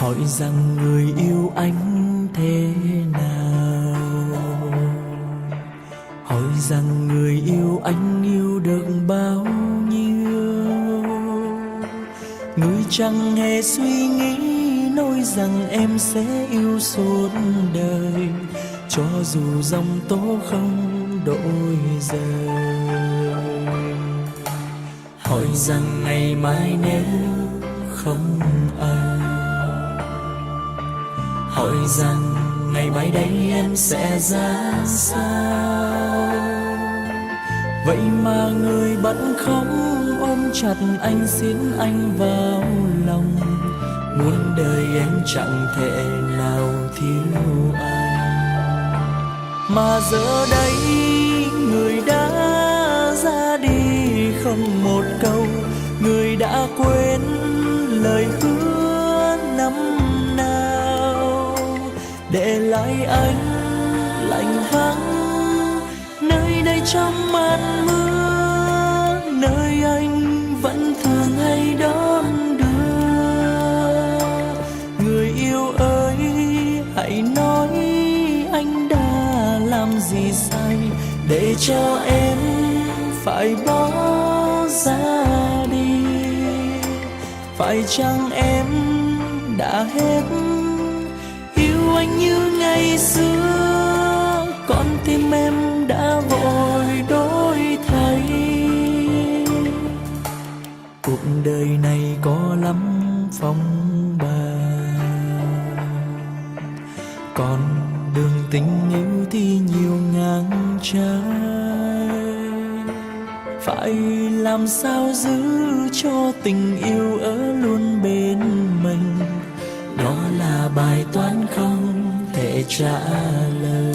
hỏi rằng người yêu anh thế nào, hỏi rằng người yêu anh yêu được bao nhiêu. Người chẳng hề suy nghĩ nói rằng em sẽ yêu suốt đời, cho dù dòng tố không đổi rời. Hỏi rằng ngày mai nếu không anh, hỏi rằng ngày mai đây em sẽ ra sao. Vậy mà người bận không ôm chặt anh, xiết anh vào lòng, muôn đời em chẳng thể nào thiếu anh. Mà giờ đây người đã ra đi không một câu, người đã quên lời hứa năm nào, để lại anh lạnh vắng nơi đây trong màn mưa, nơi anh vẫn thường hay đón đưa. Người yêu ơi hãy nói anh đã làm gì sai để cho em phải bỏ ra đi. Phải chăng em đã hết yêu anh như ngày xưa, con tim em đã vội đổi thay. Cuộc đời này có lắm phong ba, còn đường tình yêu thì nhiều ngang trái. Phải làm sao giữ cho tình yêu ở luôn bên mình, đó là bài toán không thể trả lời.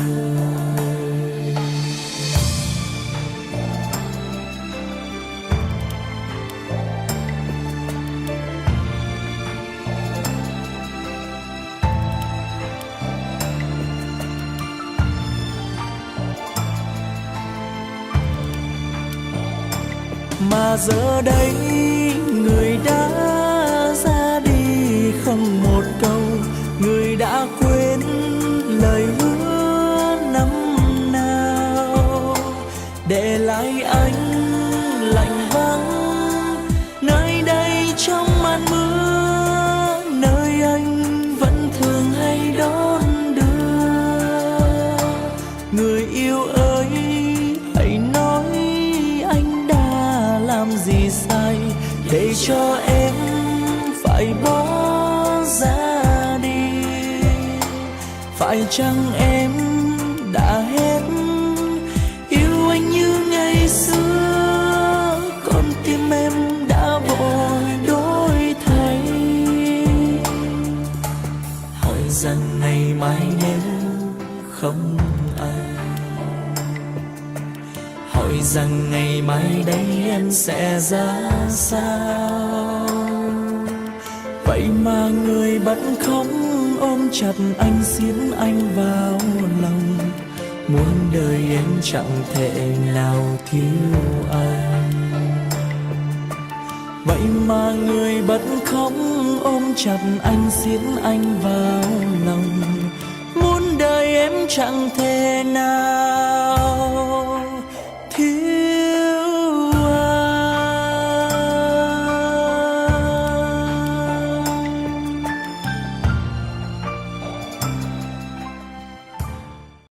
Mà giờ đây người đã ra đi không một câu, người đã quên lời hứa năm nào, để lại anh lạnh vắng nơi đây trong màn mưa, nơi anh vẫn thường hay đón đưa. Người yêu ơi hãy nói anh đã làm gì sai để cho em phải bỏ ra đi. Phải chăng em đã hết yêu anh như ngày xưa, con tim em đã vội đổi thay. Hỏi rằng ngày mai nếu không anh, hỏi rằng ngày mai đây em sẽ ra sao. Vậy mà người bận không ôm chặt anh, xiết anh vào lòng, muôn đời em chẳng thể nào thiếu anh. Vậy mà người bận không ôm chặt anh, xiết anh vào lòng, muôn đời em chẳng thể nào